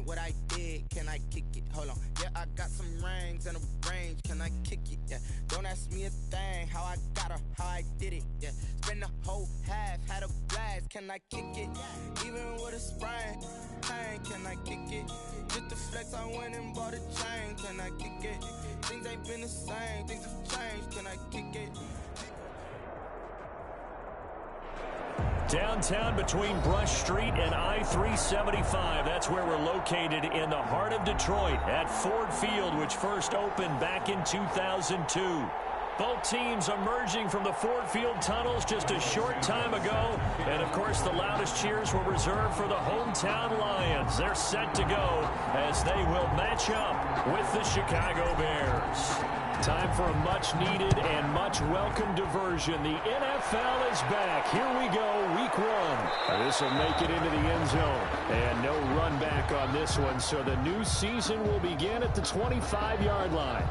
ain't what I did. Can I kick it? Hold on. Yeah, I got some rings and a range. Can I kick it? Yeah. Don't ask me a thing. How I got her, how I did it. Yeah. Spend the whole half, had a blast. Can I kick it? Even with a sprain. Can I kick it? Just the flex, I went and bought a chain. Can I kick it? Things ain't been the same. Things have changed. Can I kick it? Downtown between Brush Street and I-375. That's where we're located in the heart of Detroit at Ford Field, which first opened back in 2002. Both teams emerging from the Ford Field tunnels just a short time ago. And, of course, the loudest cheers were reserved for the hometown Lions. They're set to go as they will match up with the Chicago Bears. Time for a much-needed and much-welcome diversion. The NFL is back. Here we go, week one. This will make it into the end zone. And no run back on this one, so the new season will begin at the 25-yard line.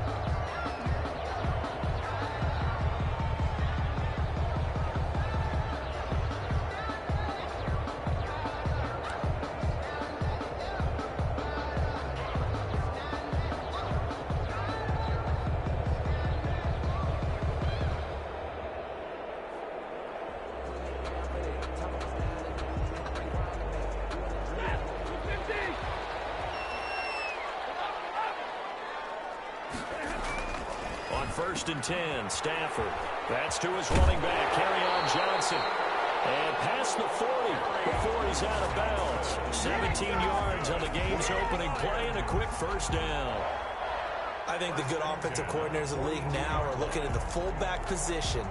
First and 10, Stafford. That's to his running back, Kerryon Johnson. And past the 40 before he's out of bounds. 17 yards on the game's opening play and a quick first down. I think the good offensive coordinators in the league now are looking at the fullback position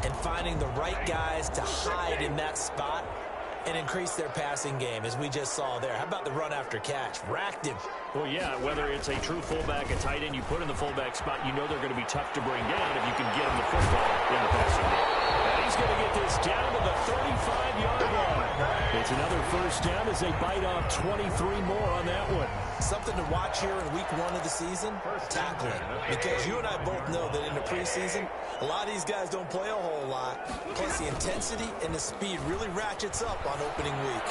and finding the right guys to hide in that spot and increase their passing game, as we just saw there. How about the run after catch? Racked him. Well, yeah, whether it's a true fullback, a tight end, you put in the fullback spot, you know they're going to be tough to bring down if you can get them the football in the passing game. And he's going to get this down to the 35-yard line. It's another first down as they bite off 23 more on that one. Something to watch here in week one of the season, tackling. Because you and I both know that in the preseason, a lot of these guys don't play a whole lot. Plus the intensity and the speed really ratchets up on opening week.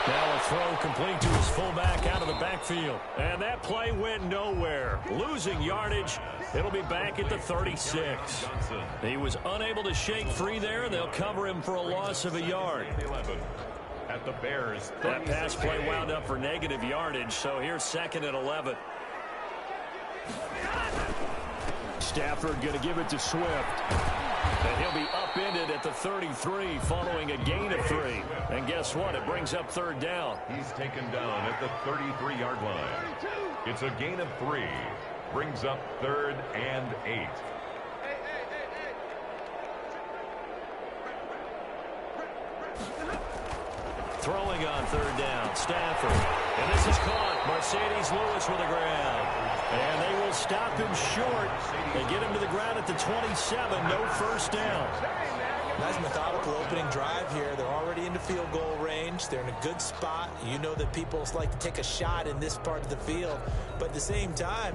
Now a throw complete to his fullback out of the backfield. And that play went nowhere. Losing yardage. It'll be back at the 36. He was unable to shake free there. They'll cover him for a loss of a yard. At the Bears. That pass play wound up for negative yardage, so here's second and 11. Stafford going to give it to Swift. And he'll be upended at the 33 following a gain of 3. And guess what? It brings up third down. He's taken down at the 33-yard line. It's a gain of 3. Brings up 3rd and 8. Throwing on third down, Stafford. And this is caught. Mercedes Lewis with a grab. And they will stop him short. They get him to the ground at the 27. No first down. Nice methodical opening drive here. They're already in the field goal range. They're in a good spot. You know that people like to take a shot in this part of the field. But at the same time,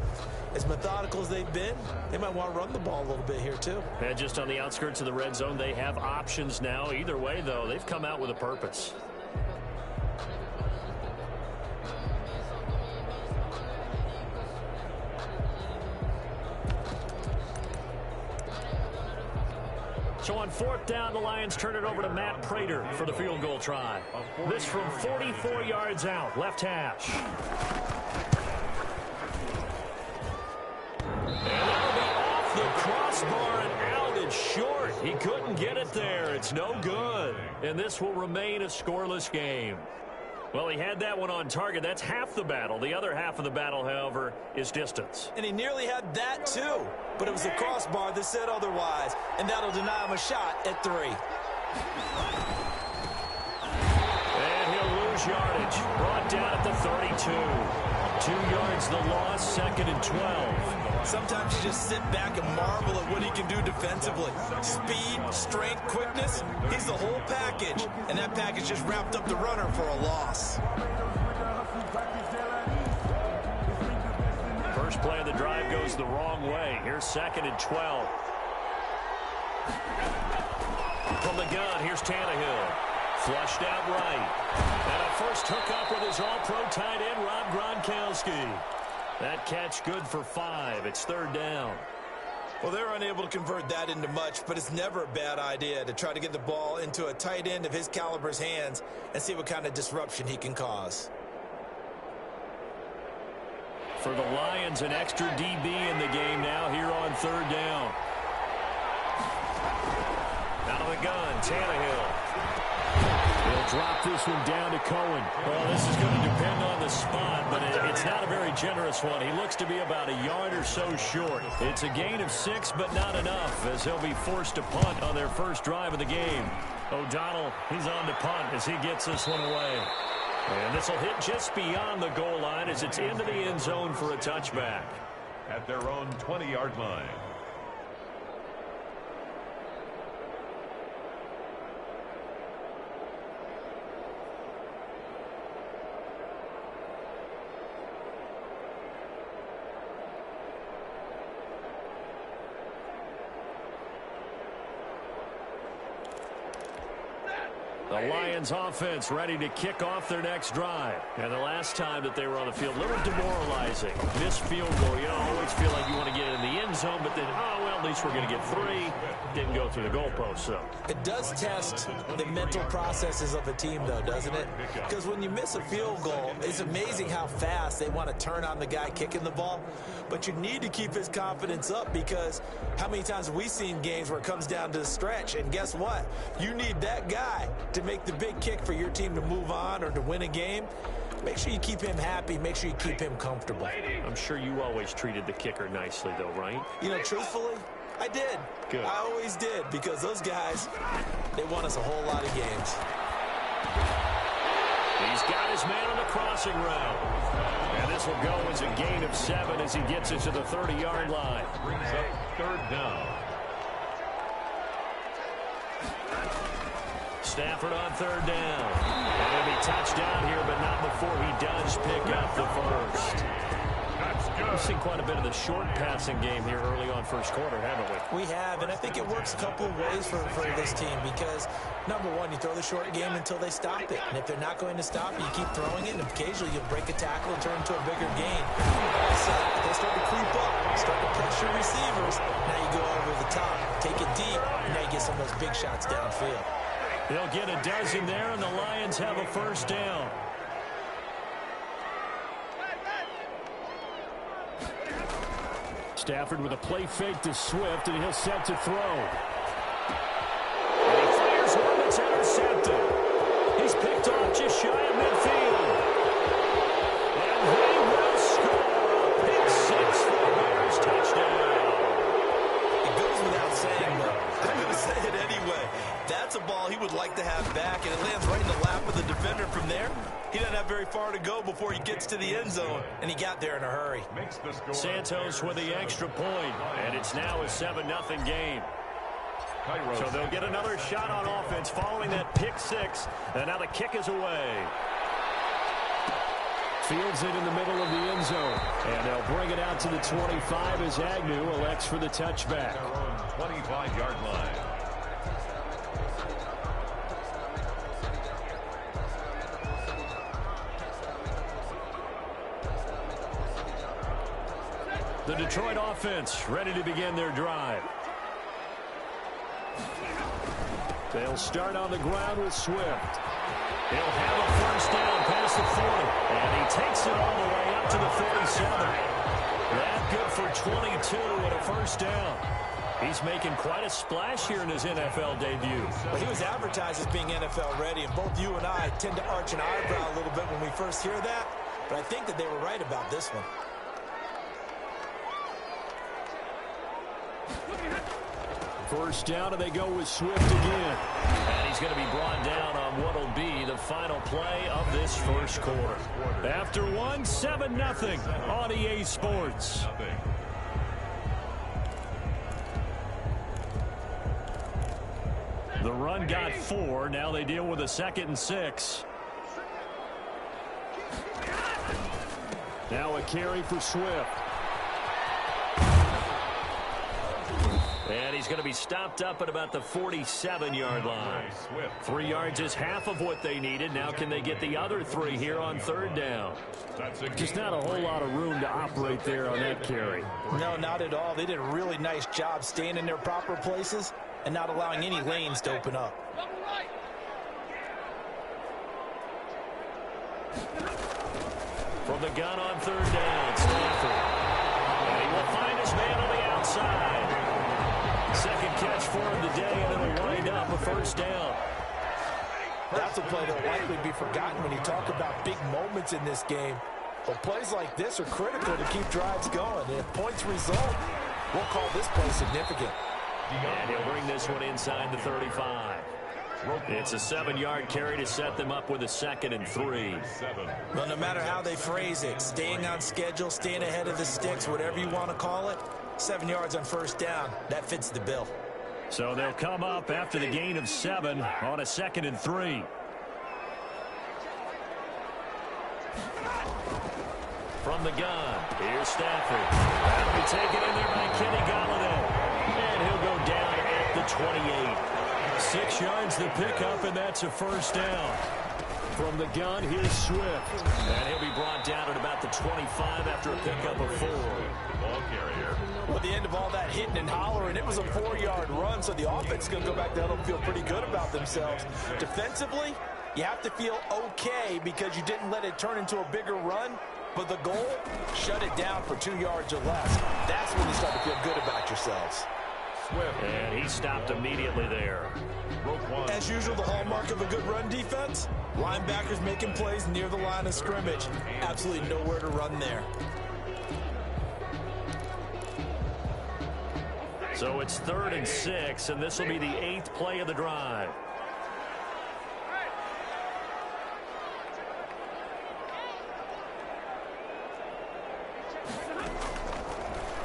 as methodical as they've been, they might want to run the ball a little bit here too. And just on the outskirts of the red zone, they have options now. Either way, though, they've come out with a purpose. So on fourth down, the Lions turn it over to Matt Prater for the field goal try. This from 44 yards out, left hash. And that'll be off the crossbar and out and short. He couldn't get it there. It's no good. And this will remain a scoreless game. Well, he had that one on target. That's half the battle. The other half of the battle, however, is distance. And he nearly had that too. But it was the crossbar that said otherwise. And that'll deny him a shot at 3. And he'll lose yardage. Brought down at the 32. 2 yards the loss, second and 12. Sometimes you just sit back and marvel at what he can do defensively. Speed, strength, quickness, he's the whole package. And that package just wrapped up the runner for a loss. First play of the drive goes the wrong way. Here's second and 12. From the gun, here's Tannehill. Flushed out right. And a first hookup with his all-pro tight end, Rob Gronkowski. That catch good for 5. It's third down. Well, they're unable to convert that into much, but it's never a bad idea to try to get the ball into a tight end of his caliber's hands and see what kind of disruption he can cause. For the Lions, an extra DB in the game now here on third down. Out of the gun, Tannehill. He'll drop this one down to Cohen. Well, this is going to depend on the spot, but it's not a very generous one. He looks to be about a yard or so short. It's a gain of 6, but not enough, as he'll be forced to punt on their first drive of the game. O'Donnell, he's on to punt as he gets this one away. And this will hit just beyond the goal line as it's into the end zone for a touchback. At their own 20-yard line. The Lions offense ready to kick off their next drive. And the last time that they were on the field, a little demoralizing. Missed field goal. You always feel like you want to get in the end zone, but then, oh, well, at least we're going to get 3. Didn't go through the goalpost, so. It does test the mental processes of a team, though, doesn't it? Because when you miss a field goal, it's amazing how fast they want to turn on the guy kicking the ball. But you need to keep his confidence up, because how many times have we seen games where it comes down to the stretch, and guess what? You need that guy to make the big kick for your team to move on or to win a game. Make sure you keep him happy. Make sure you keep him comfortable. I'm sure you always treated the kicker nicely, though, right? You know, truthfully, I did. Good. I always did, because those guys, they won us a whole lot of games. He's got his man on the crossing route. And this will go as a gain of 7 as he gets it to the 30-yard line. Brings up third down. Stafford on third down. And it'll be touchdown here, but not before he does pick up the first. That's good. We've seen quite a bit of the short passing game here early on first quarter, haven't we? We have, and I think it works a couple of ways for this team, because, number one, you throw the short game until they stop it. And if they're not going to stop it, you keep throwing it, and occasionally you'll break a tackle and turn into a bigger gain. So they start to creep up, start to pressure receivers. Now you go over the top, take it deep, and now you get some of those big shots downfield. They'll get a dozen there, and the Lions have a first down. Stafford with a play fake to Swift, and he'll set to throw. And he fires one that's intercepted. He's picked off just shy of midfield. And they will score. Pick 6 for the Bears. Touchdown. It goes without saying, but I'm going to say it anyway. That's a ball he would like to have back, and it lands right in the lap of the defender from there. He doesn't have very far to go before he gets to the end zone, and he got there in a hurry. Makes the score. Santos with the extra point, and it's now a 7-0 game. So they'll get another shot on offense following that pick 6, and now the kick is away. Fields it in the middle of the end zone, and they'll bring it out to the 25 as Agnew elects for the touchback. Their own 25-yard line. The Detroit offense ready to begin their drive. They'll start on the ground with Swift. He'll have a first down past the 40, and he takes it all the way up to the 47. That good for 22 and a first down. He's making quite a splash here in his NFL debut. Well, he was advertised as being NFL ready, and both you and I tend to arch an eyebrow a little bit when we first hear that, but I think that they were right about this one. First down, and they go with Swift again. And he's going to be brought down on what will be the final play of this first quarter. After one, 7-0 on EA Sports. The run got 4. Now they deal with a 2nd and 6. Now a carry for Swift. And he's going to be stopped up at about the 47-yard line. 3 yards is half of what they needed. Now can they get the other 3 here on third down? Just not a whole lot of room to operate there on that carry. No, not at all. They did a really nice job staying in their proper places and not allowing any lanes to open up. From the gun on third down, Stafford. And he will find his man on the outside. Second catch for him today, and it'll wind up a first down. That's a play that will likely be forgotten when you talk about big moments in this game. But plays like this are critical to keep drives going. And if points result, we'll call this play significant. And he'll bring this one inside the 35. It's a 7-yard carry to set them up with a 2nd and 3. Well, no matter how they phrase it, staying on schedule, staying ahead of the sticks, whatever you want to call it, 7 yards on first down, that fits the bill. So they'll come up after the gain of 7 on a 2nd and 3. From the gun, here's Stafford. That'll be taken in there by Kenny Golladay. And he'll go down at the 28. 6 yards the pickup, and that's a first down. From the gun, here's Swift. And he'll be brought down at about the 25 after a pickup of 4. Ball carrier. Well, at the end of all that hitting and hollering, it was a 4-yard run, so the offense is going to go back down and feel pretty good about themselves. Defensively, you have to feel okay because you didn't let it turn into a bigger run, but the goal, shut it down for 2 yards or less. That's when you start to feel good about yourselves. And he stopped immediately there. As usual, the hallmark of a good run defense, linebackers making plays near the line of scrimmage. Absolutely nowhere to run there. So it's 3rd and 6, and this will be the 8th play of the drive.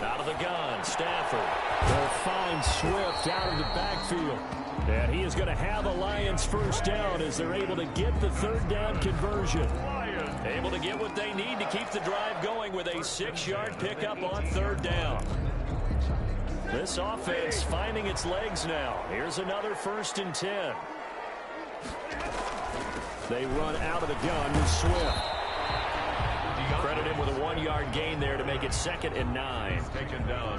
Out of the gun, Stafford. They'll find Swift out of the backfield. And he is going to have a Lions first down as they're able to get the 3rd down conversion. Able to get what they need to keep the drive going with a 6-yard pickup on 3rd down. This offense finding its legs now. Here's another 1st and 10. They run out of the gun with Swift. Credit him with a 1-yard gain there to make it 2nd and 9.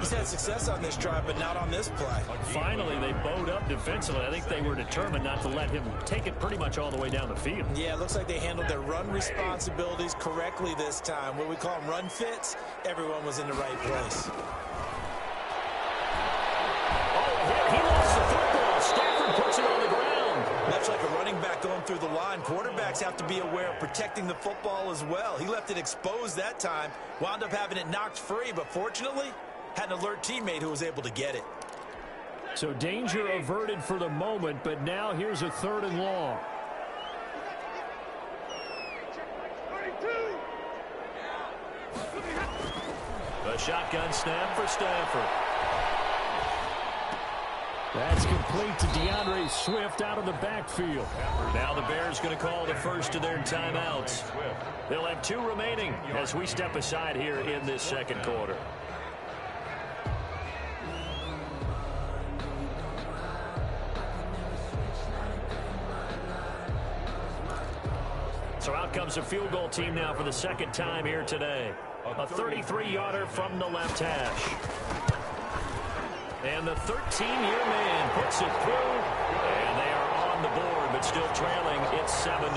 He's had success on this drive, but not on this play. Finally, they bowed up defensively. I think they were determined not to let him take it pretty much all the way down the field. Yeah, it looks like they handled their run responsibilities correctly this time. What we call them run fits, everyone was in the right place. He lost the football. Stafford puts it on the ground. Much like a running back going through the line, quarterbacks have to be aware of protecting the football as well. He left it exposed that time, wound up having it knocked free, but fortunately, had an alert teammate who was able to get it. So danger averted for the moment, but now here's a 3rd and long. A shotgun snap for Stafford. That's complete to DeAndre Swift out of the backfield. Now the Bears going to call the first of their timeouts. They'll have 2 remaining as we step aside here in this 2nd quarter. So out comes a field goal team now for the 2nd time here today. A 33-yarder from the left hash. And the 13-year man puts it through. And they are on the board, but still trailing. It's 7-3.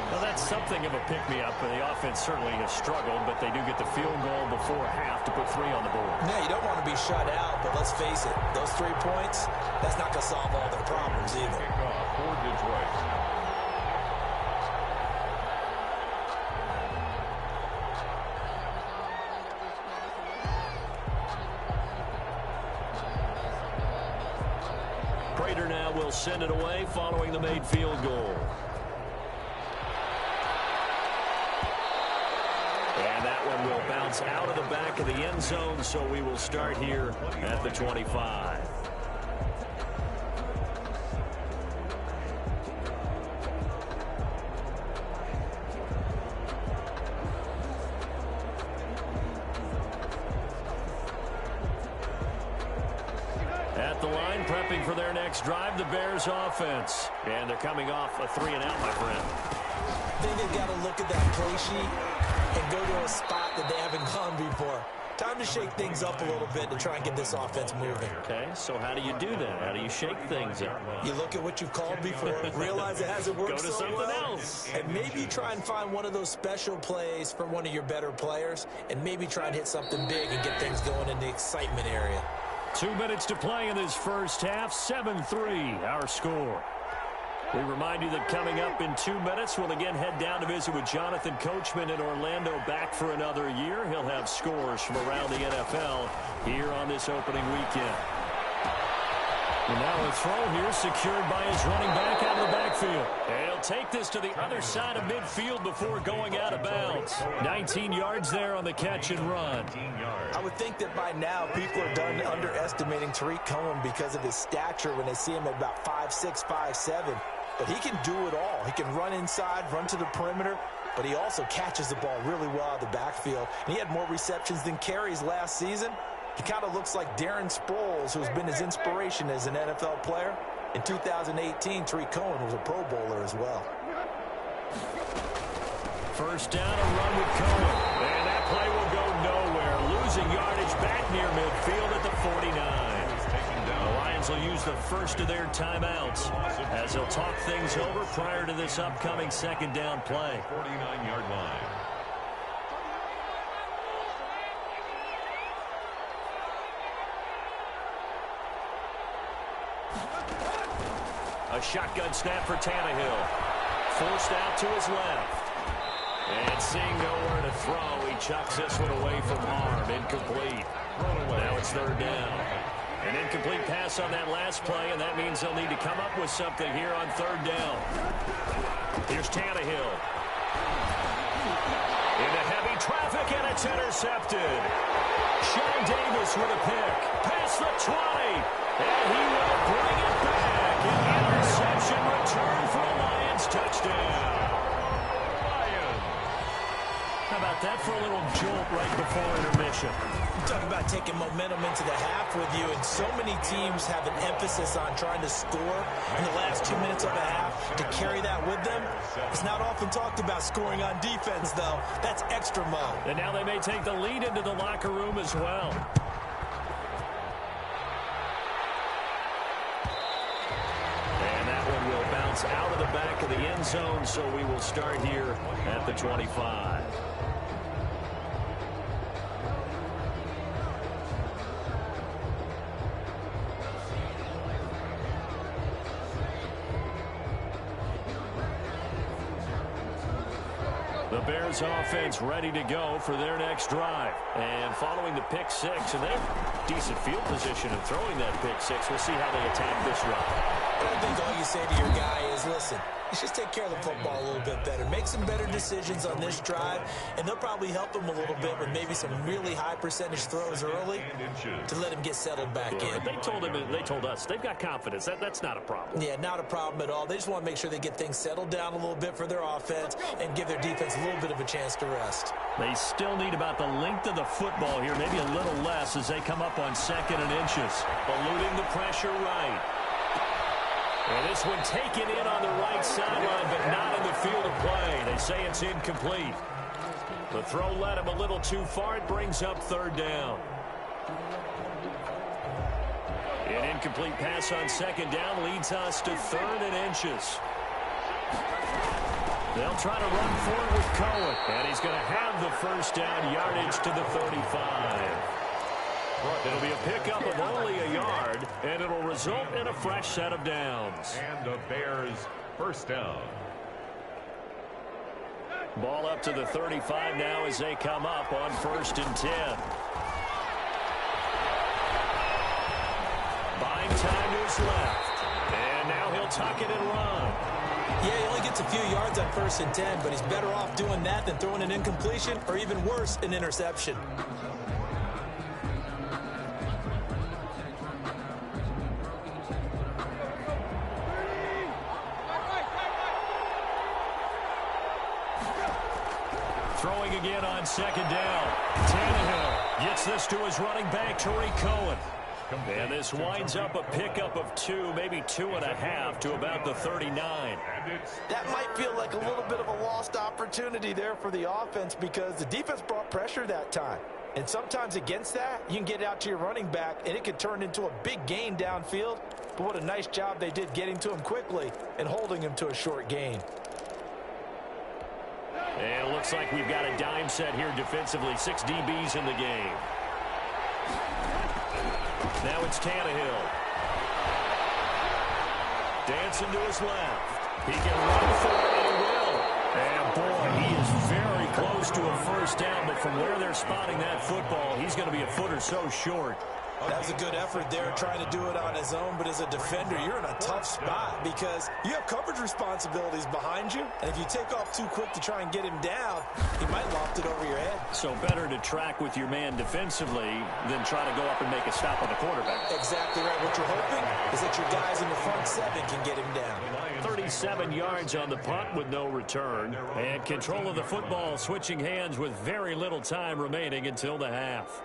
Well, that's something of a pick-me-up. The offense certainly has struggled, but they do get the field goal before half to put 3 on the board. Yeah, you don't want to be shut out, but let's face it, those 3 points, that's not going to solve all their problems either. Kickoff for Detroit. Prater now will send it away following the made field goal. And that one will bounce out of the back of the end zone, so we will start here at the 25. line, prepping for their next drive, the Bears offense. And they're coming off a 3-and-out, my friend. I think they've got to look at that play sheet and go to a spot that they haven't gone before. Time to shake things up a little bit to try and get this offense moving. Okay, so how do you do that? How do you shake things up? You look at what you've called before, realize it hasn't worked Go to so something well, else. and maybe try and find one of those special plays from one of your better players, and maybe try and hit something big and get things going in the excitement area. 2 minutes to play in this first half. 7-3, our score. We remind you that coming up in 2 minutes, we'll again head down to visit with Jonathan Coachman in Orlando, back for another year. He'll have scores from around the NFL here on this opening weekend. And now a throw here secured by his running back out of the backfield. And he'll take this to the other side of midfield before going out of bounds. 19 yards there on the catch and run. I would think that by now people are done underestimating Tariq Cohen because of his stature when they see him at about 5'6", 5'7". But he can do it all. He can run inside, run to the perimeter, but he also catches the ball really well out of the backfield. And he had more receptions than carries last season. He kind of looks like Darren Sproles, who's been his inspiration as an NFL player. In 2018, Tariq Cohen was a Pro Bowler as well. First down, a run with Cohen. And that play will go nowhere. Losing yardage back near midfield at the 49. The Lions will use the first of their timeouts as they'll talk things over prior to this upcoming second down play. 49-yard line. A shotgun snap for Tannehill. Forced out to his left. And seeing nowhere to throw, he chucks this one away from harm. Incomplete. Now it's third down. An incomplete pass on that last play, and that means they'll need to come up with something here on third down. Here's Tannehill. Into heavy traffic, and it's intercepted. Sean Davis with a pick. Past the 20. And he will bring it back. An interception return for a Lions touchdown. How about that for a little jolt right before intermission? Talk about taking momentum into the half with you, and so many teams have an emphasis on trying to score in the last 2 minutes of a half. To carry that with them, it's not often talked about scoring on defense, though. That's extra mo. And now they may take the lead into the locker room as well. And that one will bounce out of the back of the end zone, so we will start here at the 25. The Bears offense ready to go for their next drive. And following the pick six, and they have decent field position in throwing that pick six. We'll see how they attack this drive. I think all you say to your guy is, listen, let's just take care of the football a little bit better. Make some better decisions on this drive, and they'll probably help him a little bit with maybe some really high percentage throws early to let him get settled back in. They told us they've got confidence. That's not a problem. Yeah, not a problem at all. They just want to make sure they get things settled down a little bit for their offense and give their defense a little bit of a chance to rest. They still need about the length of the football here, maybe a little less as they come up on 2nd and inches. Eluding the pressure right. And this one taken in on the right sideline, but not in the field of play. They say it's incomplete. The throw led him a little too far. It brings up third down. An incomplete pass on 2nd down leads us to 3rd and inches. They'll try to run forward with Cohen. And he's going to have the first down, yardage to the 35. It'll be a pickup of only a yard, and it'll result in a fresh set of downs. And the Bears first down. Ball up to the 35 now as they come up on 1st and 10. Buying time to his left. And now he'll tuck it and run. Yeah, he only gets a few yards on 1st and 10, but he's better off doing that than throwing an incompletion or even worse, an interception. Throwing again on 2nd down. Tannehill gets this to his running back, Tariq Cohen. And this winds up a pickup of 2, maybe 2.5 to about the 39. That might feel like a little bit of a lost opportunity there for the offense because the defense brought pressure that time. And sometimes against that, you can get out to your running back, and it could turn into a big gain downfield. But what a nice job they did getting to him quickly and holding him to a short gain. And it looks like we've got a dime set here defensively. 6 DBs in the game. Now it's Tannehill. Dancing to his left. He can run for it, and he will. And boy, he is very close to a first down, but from where they're spotting that football, he's going to be a foot or so short. That was a good effort there trying to do it on his own, but as a defender, you're in a tough spot because you have coverage responsibilities behind you, and if you take off too quick to try and get him down, he might loft it over your head. So better to track with your man defensively than try to go up and make a stop on the quarterback. Exactly right. What you're hoping is that your guys in the front 7 can get him down. 37 yards on the punt with no return. And control of the football switching hands with very little time remaining until the half.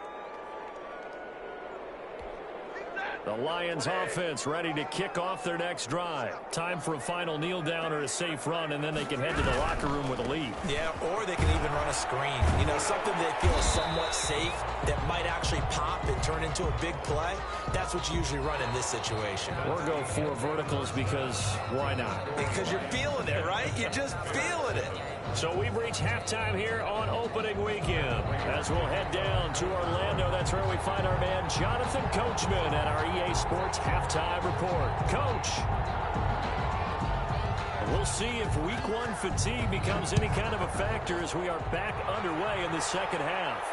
The Lions offense ready to kick off their next drive. Time for a final kneel down or a safe run, and then they can head to the locker room with a lead. Yeah, or they can even run a screen. You know, something they feel is somewhat safe that might actually pop and turn into a big play. That's what you usually run in this situation. Or go 4 verticals because why not? Because you're feeling it, right? You're just feeling it. So we've reached halftime here on opening weekend. As we'll head down to Orlando, that's where we find our man Jonathan Coachman at our EA Sports Halftime Report. Coach, we'll see if Week 1 fatigue becomes any kind of a factor as we are back underway in the second half.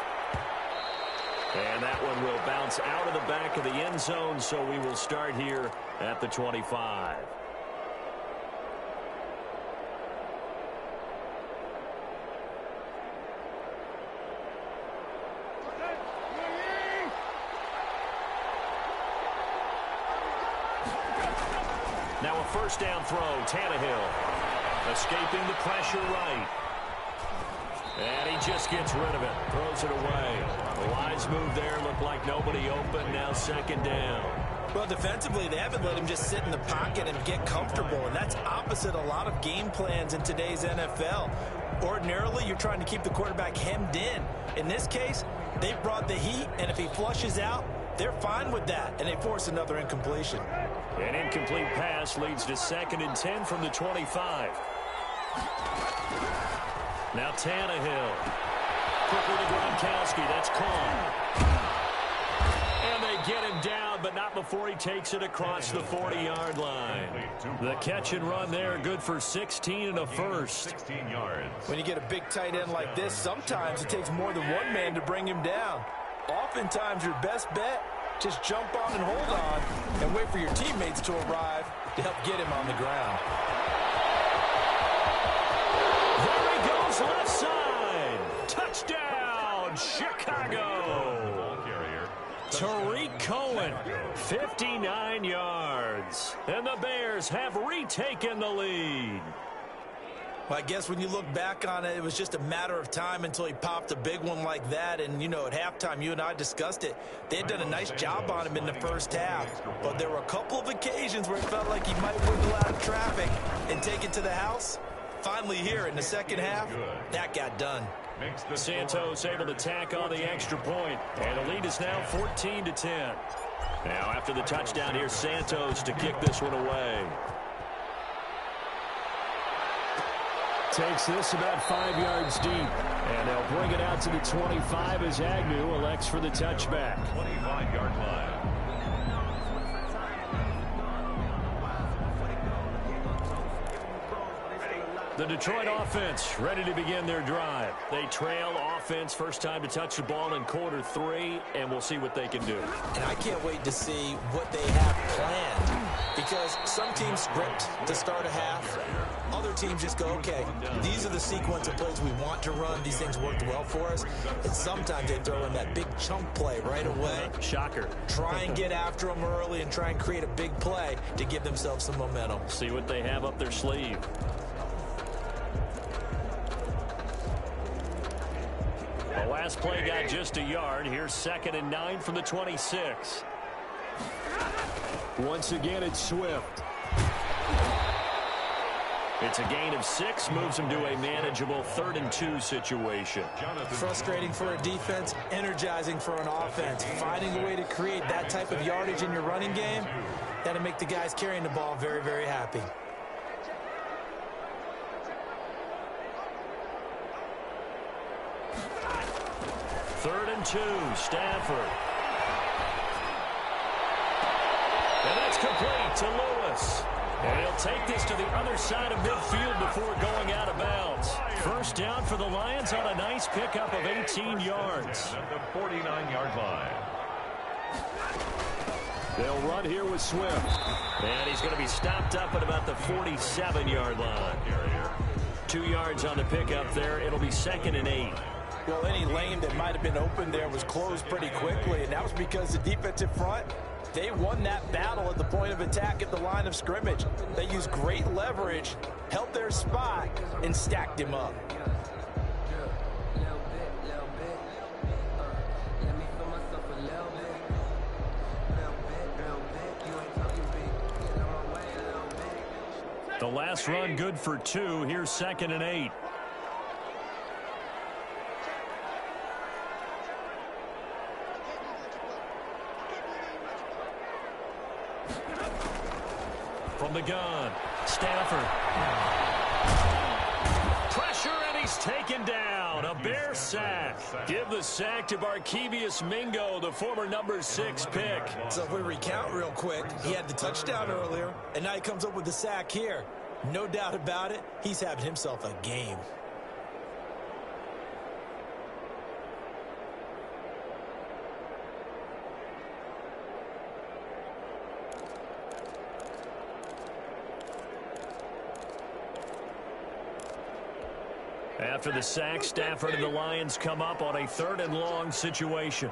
And that one will bounce out of the back of the end zone, so we will start here at the 25. Now a first down throw, Tannehill. Escaping the pressure right. And he just gets rid of it. Throws it away. The wise move there. Looked like nobody open. Now second down. Well, defensively, they haven't let him just sit in the pocket and get comfortable. And that's opposite a lot of game plans in today's NFL. Ordinarily, you're trying to keep the quarterback hemmed in. In this case, they brought the heat. And if he flushes out, they're fine with that. And they force another incompletion. An incomplete pass leads to 2nd and 10 from the 25. Now Tannehill. Quickly to Gronkowski. That's caught. And they get him down, but not before he takes it across the 40-yard line. The catch and run there, good for 16 and a first. 16 yards. When you get a big tight end like this, sometimes it takes more than one man to bring him down. Oftentimes, your best bet, just jump on and hold on and wait for your teammates to arrive to help get him on the ground. There he goes, left side. Touchdown, Chicago. Tariq Cohen, 59 yards. And the Bears have retaken the lead. Well, I guess when you look back on it, it was just a matter of time until he popped a big one like that. And, you know, at halftime, you and I discussed it. They had done a nice job on him in the first half. But there were a couple of occasions where it felt like he might wiggle out of traffic and take it to the house. Finally here in the second half, that got done. Santos able to tack on the extra point. And the lead is now 14-10. Now after the touchdown, here's Santos to kick this one away. Takes this about 5 yards deep. And they'll bring it out to the 25 as Agnew elects for the touchback. 25-yard line. The Detroit offense ready to begin their drive. They trail offense, first time to touch the ball in quarter 3, and we'll see what they can do. And I can't wait to see what they have planned, because some teams script to start a half. Other teams just go, okay, these are the sequence of plays we want to run. These things worked well for us. And sometimes they throw in that big chunk play right away. Shocker. Try and get after them early and try and create a big play to give themselves some momentum. See what they have up their sleeve. The last play got just a yard. Here's 2nd and 9 from the 26. Once again, it's Swift. It's a gain of 6, moves him to a manageable 3rd and 2 situation. Frustrating for a defense, energizing for an offense. Finding a way to create that type of yardage in your running game, that'll make the guys carrying the ball very, very happy. Third and 2, Stafford. And that's complete to Lewis. And he'll take this to the other side of midfield before going out of bounds. First down for the Lions on a nice pickup of 18 yards. At the 49-yard line. They'll run here with Swift. And he's going to be stopped up at about the 47-yard line. 2 yards on the pickup there. It'll be 2nd and 8. Well, any lane that might have been open there was closed pretty quickly, and that was because the defensive front, they won that battle at the point of attack at the line of scrimmage. They used great leverage, held their spot, and stacked him up. The last run good for 2. Here's 2nd and 8. From the gun, Stafford. Pressure, and he's taken down. A Bear sack. Give the sack to Barkevious Mingo, the former number 6 pick. So if we recount real quick, he had the touchdown earlier, and now he comes up with the sack here. No doubt about it, he's having himself a game. After the sack, Stafford and the Lions come up on a 3rd and long situation.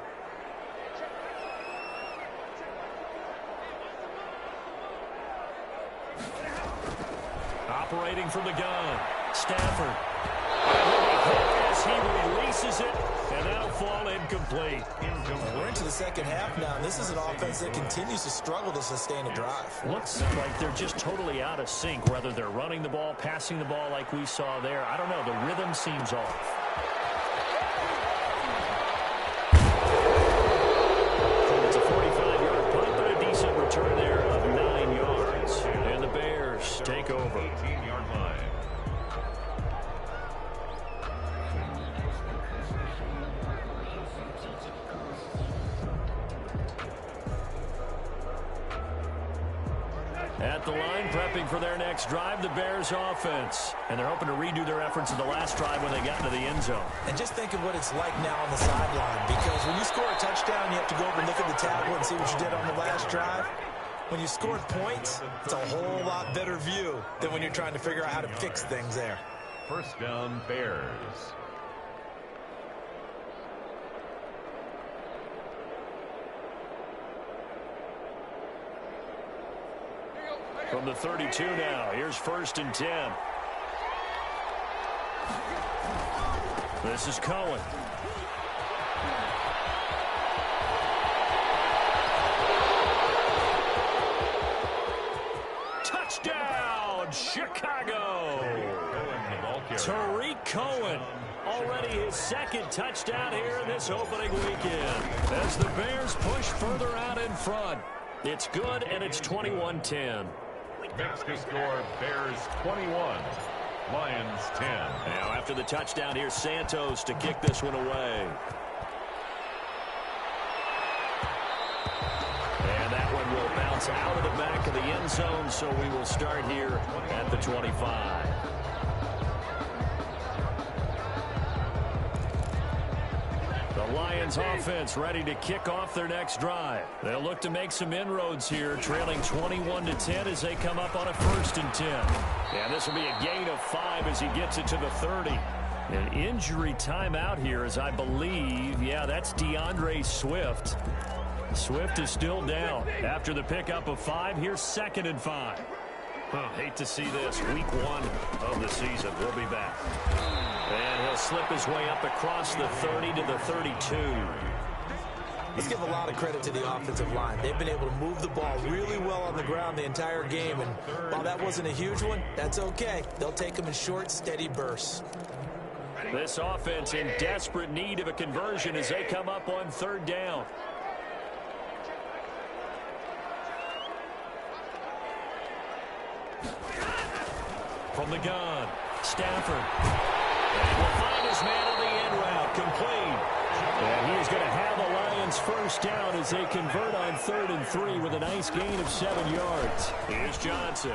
Operating from the gun, Stafford. As he releases it, and that'll fall incomplete. We're into the second half now, and this is an offense that continues to struggle to sustain a drive. Looks like they're just totally out of sync, whether they're running the ball, passing the ball like we saw there. I don't know. The rhythm seems off. It's a 45-yard punt, but a decent return there of 9 yards. And the Bears take over. 18-yard line. At the line, prepping for their next drive, the Bears offense. And they're hoping to redo their efforts of the last drive when they got into the end zone. And just think of what it's like now on the sideline, because when you score a touchdown, you have to go over and look at the tablet and see what you did on the last drive. When you scored points, it's a whole lot better view than when you're trying to figure out how to fix things there. First down, Bears. From the 32 now, here's 1st and 10. This is Cohen. Touchdown, Chicago! Tariq Cohen, already his 2nd touchdown here in this opening weekend. As the Bears push further out in front. It's good, and it's 21-10. Makes the score Bears 21, Lions 10. Now after the touchdown, here's Santos to kick this one away. And that one will bounce out of the back of the end zone, so we will start here at the 25. The Lions offense ready to kick off their next drive. They'll look to make some inroads here, trailing 21-10 as they come up on a 1st and 10. And this will be a gain of 5 as he gets it to the 30. An injury timeout here, as I believe, yeah, that's DeAndre Swift. Swift is still down after the pickup of 5. Here's 2nd and 5. Hate to see this. Week 1 of the season. We'll be back. And he'll slip his way up across the 30 to the 32. Let's give a lot of credit to the offensive line. They've been able to move the ball really well on the ground the entire game, and while that wasn't a huge one, that's okay. They'll take them in short, steady bursts. This offense in desperate need of a conversion as they come up on third down. From the gun, Stafford. And will find his man on the end route, complete. And he's going to have the Lions first down as they convert on 3rd and 3 with a nice gain of 7 yards. Here's Johnson.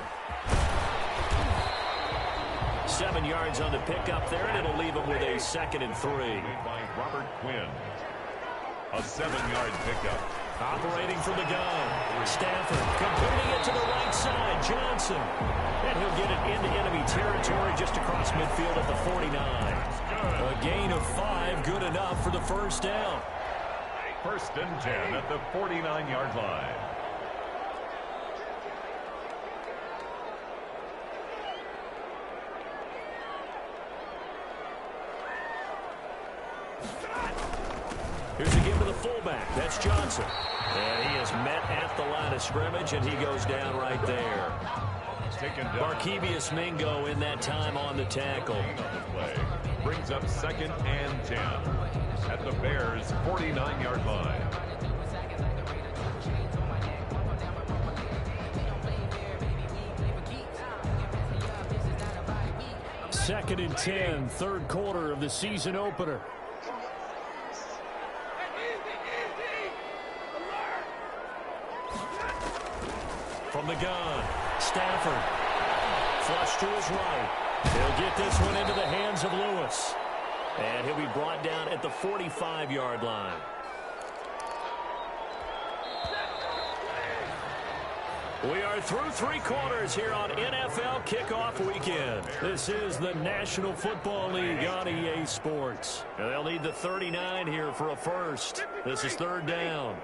7 yards on the pickup there, and it'll leave him with a 2nd and 3. By Robert Quinn. A 7-yard pickup. Operating from the gun. Stafford completing it to the right side. Johnson. And he'll get it into enemy territory just across midfield at the 49. A gain of 5, good enough for the first down. 1st and 10 at the 49-yard line. Here's a give to the fullback. That's Johnson. And he is met at the line of scrimmage, and he goes down right there. Barkevius Mingo in that time on the tackle. Brings up 2nd and 10 at the Bears' 49-yard line. Second and 10, 3rd quarter of the season opener. From the gun, Stafford. Flush to his right. He'll get this one into the hands of Lewis. And he'll be brought down at the 45-yard line. We are through 3 quarters here on NFL Kickoff Weekend. This is the National Football League on EA Sports. And they'll need the 39 here for a first. This is 3rd down.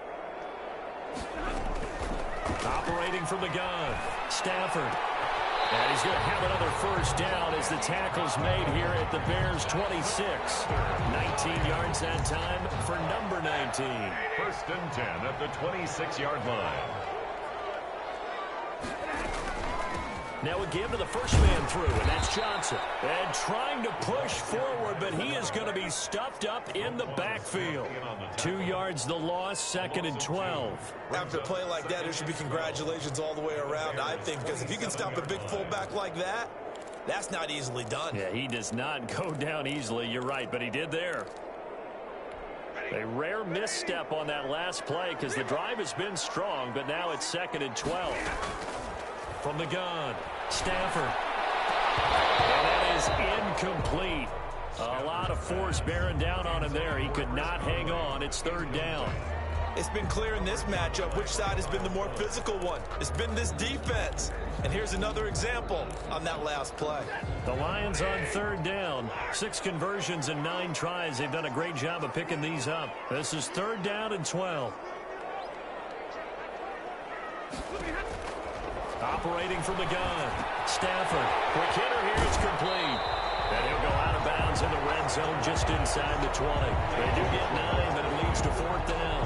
Operating from the gun, Stafford. And he's going to have another first down as the tackle's made here at the Bears' 26. 19 yards that time for number 19. 1st and 10 at the 26-yard line. Now a give to the first man through, and that's Johnson. And trying to push forward, but he is going to be stuffed up in the backfield. 2 yards the loss, 2nd and 12. After a play like that, there should be congratulations all the way around, I think, because if you can stop a big fullback like that, that's not easily done. Yeah, he does not go down easily, you're right, but he did there. A rare misstep on that last play because the drive has been strong, but now it's 2nd and 12. From the gun, Stafford. And that is incomplete. A lot of force bearing down on him there. He could not hang on. It's 3rd down. It's been clear in this matchup which side has been the more physical one. It's been this defense. And here's another example on that last play. The Lions on 3rd down. 6 conversions and 9 tries. They've done a great job of picking these up. This is 3rd down and 12. Operating from the gun, Stafford. Quick hitter here, it's complete. And he'll go out of bounds in the red zone just inside the 20. They do get 9, but it leads to 4th down.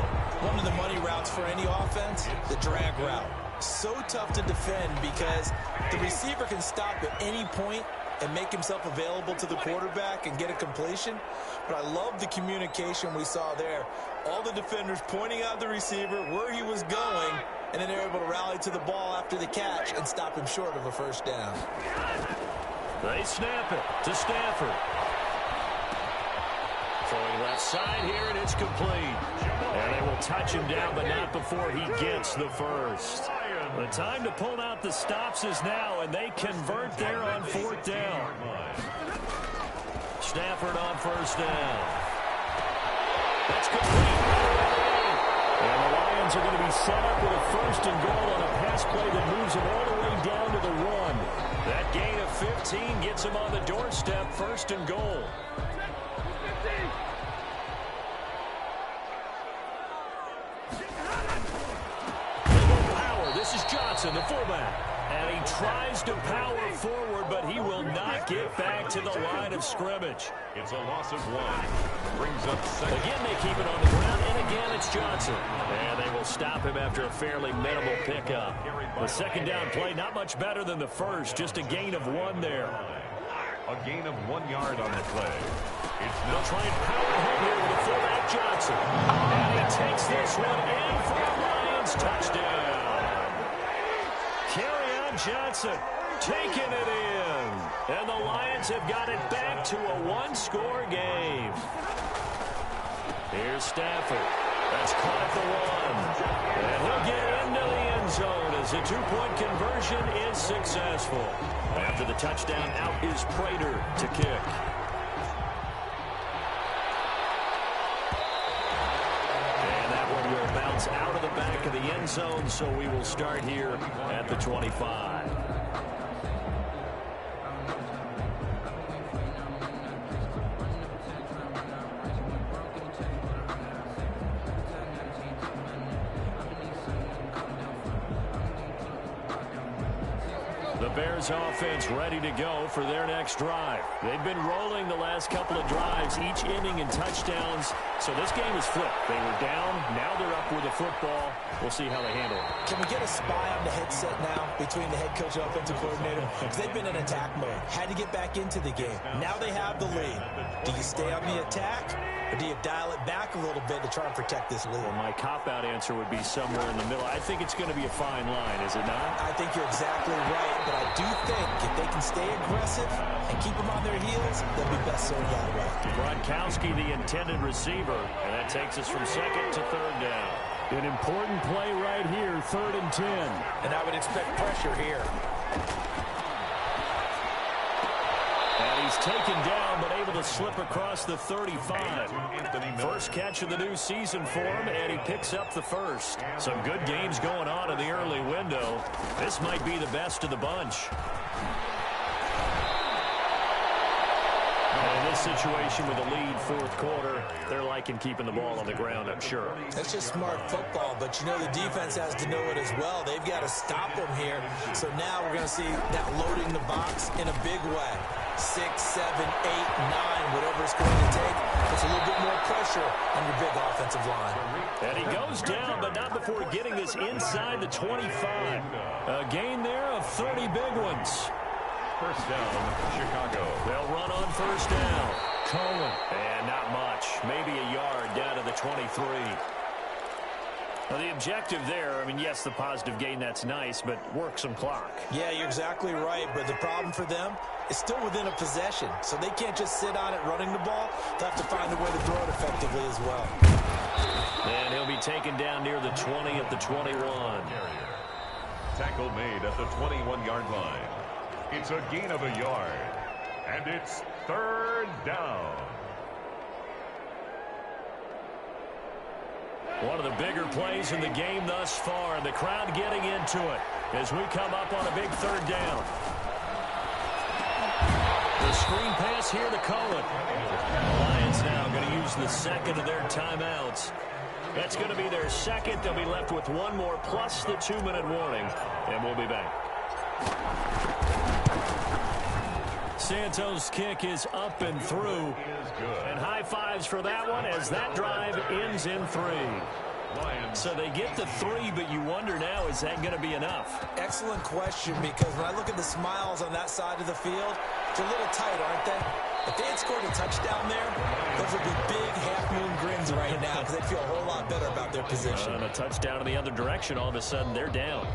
One of the money routes for any offense, the drag route. So tough to defend because the receiver can stop at any point and make himself available to the quarterback and get a completion. But I love the communication we saw there. All the defenders pointing out the receiver, where he was going, and then they're able to rally to the ball after the catch and stop him short of a first down. They snap it to Stafford. Throwing left side here, and it's complete. And they will touch him down, but not before he gets the first. The time to pull out the stops is now, and they convert there on 4th down. Stafford on first down. That's complete. And the Lions are going to be set up with a 1st and goal on a pass play that moves them all the way down to the 1. That gain of 15 gets them on the doorstep, 1st and goal. This is Johnson, the fullback. And he tries to power forward, but he will not get back to the line of scrimmage. It's a loss of 1. Brings up second. Again, they keep it on the ground, and again, it's Johnson. And they will stop him after a fairly minimal pickup. The second down play, not much better than the first, just a gain of 1 there. A gain of 1 yard on the play. They'll try and power home here with the fullback Johnson. And he takes this one in for a Lions touchdown. Kerryon Johnson taking it in. And the Lions have got it back to a 1-score game. Here's Stafford. That's caught at the 1. And he'll get into the end zone as the 2-point conversion is successful. After the touchdown, out is Prater to kick. And that one will bounce out of the back of the end zone, so we will start here at the 25. The Bears offense ready to go for their next drive. They've been rolling the last couple of drives, each inning in touchdowns. So this game is flipped. They were down. Now they're up with the football. We'll see how they handle it. Can we get a spy on the headset now between the head coach and offensive coordinator? Because they've been in attack mode. Had to get back into the game. Now they have the lead. Do you stay on the attack? Or do you dial it back a little bit to try and protect this lead? Well, my cop-out answer would be somewhere in the middle. I think it's going to be a fine line, is it not? I think you're exactly right, but I do think if they can stay aggressive and keep them on their heels, they'll be best served that way. Gronkowski, the intended receiver, and that takes us from second to third down. An important play right here, 3rd and 10. And I would expect pressure here. And he's taken down, but able to slip across the 35. First catch of the new season for him, and he picks up the first. Some good games going on in the early window. This might be the best of the bunch. And in this situation with a lead 4th quarter, they're liking keeping the ball on the ground, I'm sure. That's just smart football, but you know the defense has to know it as well. They've got to stop them here. So now we're going to see that loading the box in a big way. 6, 7, 8, 9, whatever it's going to take. Puts a little bit more pressure on your big offensive line. And he goes down, but not before getting this inside the 25. A gain there of 30 big ones. First down, Chicago. They'll run on first down. Cohen. And not much. Maybe a yard down to the 23. Now, the objective there, I mean, yes, the positive gain, that's nice, but work some clock. Yeah, you're exactly right, but the problem for them is still within a possession, so they can't just sit on it running the ball. They'll have to find a way to throw it effectively as well. And he'll be taken down near the 20 at the 21. Tackle made at the 21-yard line. It's a gain of a yard, and it's 3rd down. One of the bigger plays in the game thus far, and the crowd getting into it as we come up on a big 3rd down. The screen pass here to Cohen. The Lions now going to use the second of their timeouts. That's going to be their second. They'll be left with one more plus the 2-minute warning, and we'll be back. Santos' kick is up and through. And high fives for that one as that drive ends in 3. So they get the 3, but you wonder now, is that going to be enough? Excellent question, because when I look at the smiles on that side of the field, it's a little tight, aren't they? If they had scored a touchdown there, those would be big half-moon grins right now because they'd feel a whole lot better about their position. And a touchdown in the other direction, all of a sudden they're down.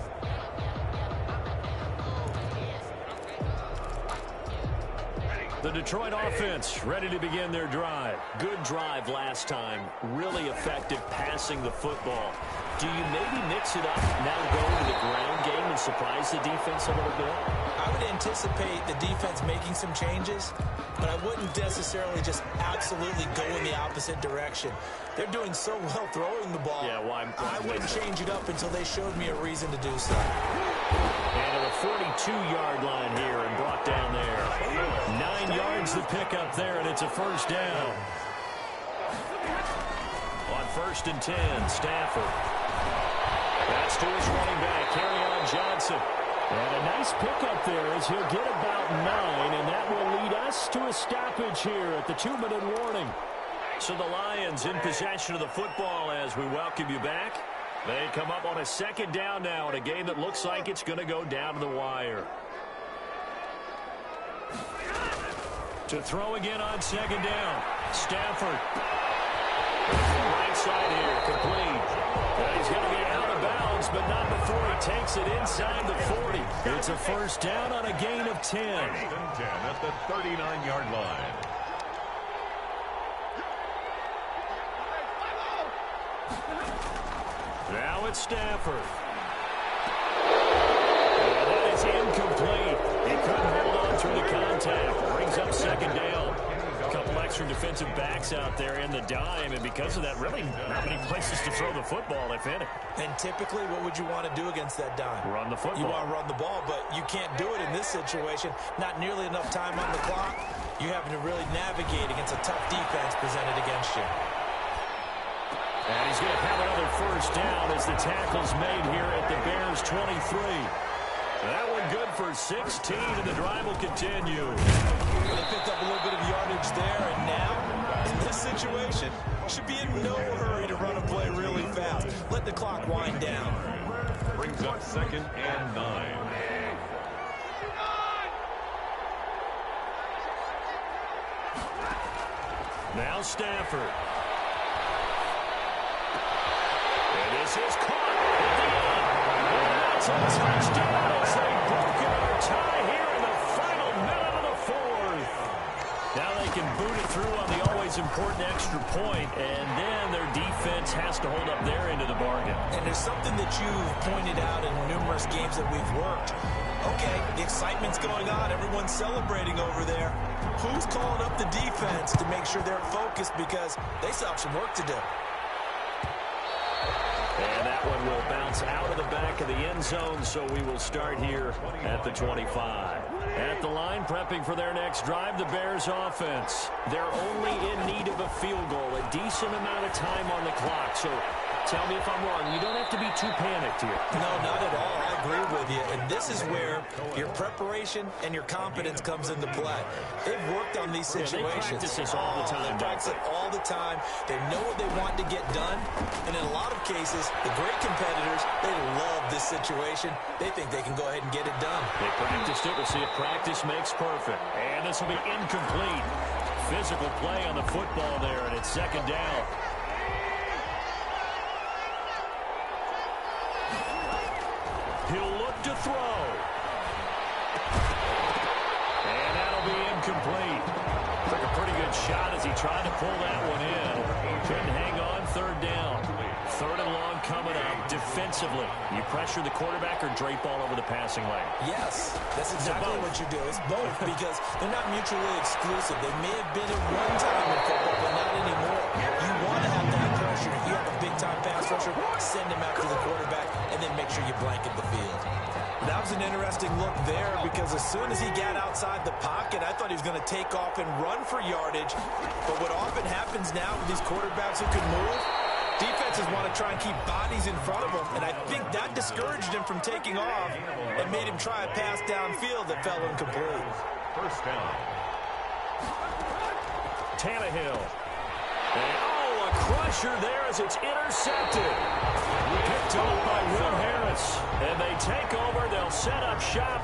The Detroit offense ready to begin their drive. Good drive last time. Really effective passing the football. Do you maybe mix it up, now go to the ground game and surprise the defense a little bit? I would anticipate the defense making some changes, but I wouldn't necessarily just absolutely go in the opposite direction. They're doing so well throwing the ball. Yeah, well, I wouldn't change it up until they showed me a reason to do so. And at the 42-yard line here and brought down there. 9 yards to pick up there, and it's a first down. On 1st and 10, Stafford. That's to his running back, Kerryon Johnson. And a nice pickup there as he'll get about 9, and that will lead us to a stoppage here at the 2-minute warning. So the Lions in possession of the football as we welcome you back. They come up on a second down now in a game that looks like it's going to go down to the wire. To throw again on second down. Stafford. Right side here, complete. He's going to be out of bounds, but not before he takes it inside the 40. It's a first down on a gain of 10. 10 at the 39-yard line. Now it's Stafford. And that is incomplete. He couldn't hold on through the contact. Brings up second down. A couple extra defensive backs out there in the dime, and because of that, really not many places to throw the football, if any. And typically, what would you want to do against that dime? Run the football. You want to run the ball, but you can't do it in this situation. Not nearly enough time on the clock. You're having to really navigate against a tough defense presented against you. And he's going to have another first down as the tackle's made here at the Bears' 23. That one good for 16, and the drive will continue. They picked up a little bit of yardage there, and now, in this situation, should be in no hurry to run a play really fast. Let the clock wind down. Brings up second and 9. Now Stafford. And this is caught at the end. And that's a touchdown as they broke our tie here in the final minute of the fourth. Now they can boot it through on the always important extra point, and then their defense has to hold up their end of the bargain. And there's something that you've pointed out in numerous games that we've worked. Okay, the excitement's going on. Everyone's celebrating over there. Who's calling up the defense to make sure they're focused because they still have some work to do? And that one will bounce out of the back of the end zone, so we will start here at the 25. At the line, prepping for their next drive, the Bears offense. They're only in need of a field goal, a decent amount of time on the clock. So tell me if I'm wrong. You don't have to be too panicked here. No, not at all. I agree with you. And this is where your preparation and your confidence comes into play. They've worked on these situations. They practice this all the time. They practice it all the time. They know what they want to get done. And in a lot of cases, the great competitors, they love this situation. They think they can go ahead and get it done. They practiced it. We'll see if practice makes perfect. And this will be incomplete. Physical play on the football there, and it's second down. He'll look to throw. And that'll be incomplete. Took a pretty good shot as he tried to pull that one in. Couldn't hang on, third down. Third and long coming up defensively. You pressure the quarterback or drape all over the passing lane? Yes, that's exactly what you do. It's both because they're not mutually exclusive. They may have been at one time in football, but not anymore. You want to have that pressure. If you have a big-time pass rusher, send him after the quarterback, and then make sure you blanket the field. That was an interesting look there because as soon as he got outside the pocket, I thought he was going to take off and run for yardage. But what often happens now with these quarterbacks who can move, defenses want to try and keep bodies in front of him, and I think that discouraged him from taking off and made him try a pass downfield that fell incomplete. First down. Tannehill. And, oh, a crusher there as it's intercepted. Picked off by Will Harris. And they take over. They'll set up shop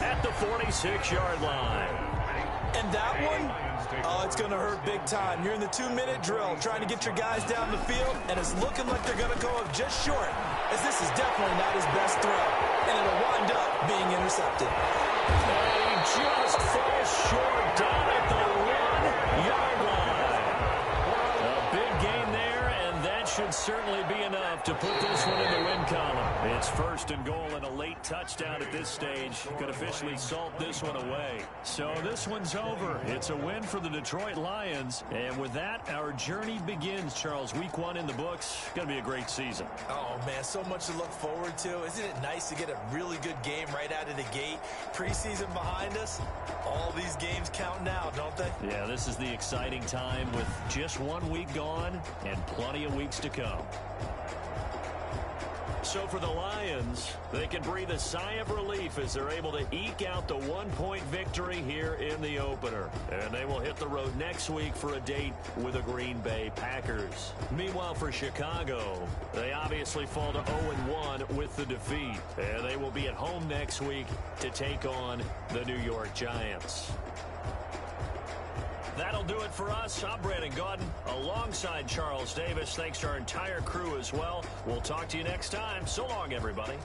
at the 46-yard line. And that one, oh, it's going to hurt big time. You're in the 2-minute drill trying to get your guys down the field, and it's looking like they're going to go up just short, as this is definitely not his best throw, and it'll wind up being intercepted. And he just falls short down at the 1-yard line. A big gain there, and that should certainly be enough to put this one in the win column. It's first and goal and a late touchdown at this stage. Could officially salt this one away. So this one's over. It's a win for the Detroit Lions. And with that, our journey begins, Charles. Week 1 in the books. Going to be a great season. Oh, man, so much to look forward to. Isn't it nice to get a really good game right out of the gate? Preseason behind us. All these games count now, don't they? Yeah, this is the exciting time with just 1 week gone and plenty of weeks to come. So for the Lions, they can breathe a sigh of relief as they're able to eke out the one-point victory here in the opener. And they will hit the road next week for a date with the Green Bay Packers. Meanwhile, for Chicago, they obviously fall to 0-1 with the defeat. And they will be at home next week to take on the New York Giants. That'll do it for us. I'm Brandon Gaudin alongside Charles Davis. Thanks to our entire crew as well. We'll talk to you next time. So long, everybody.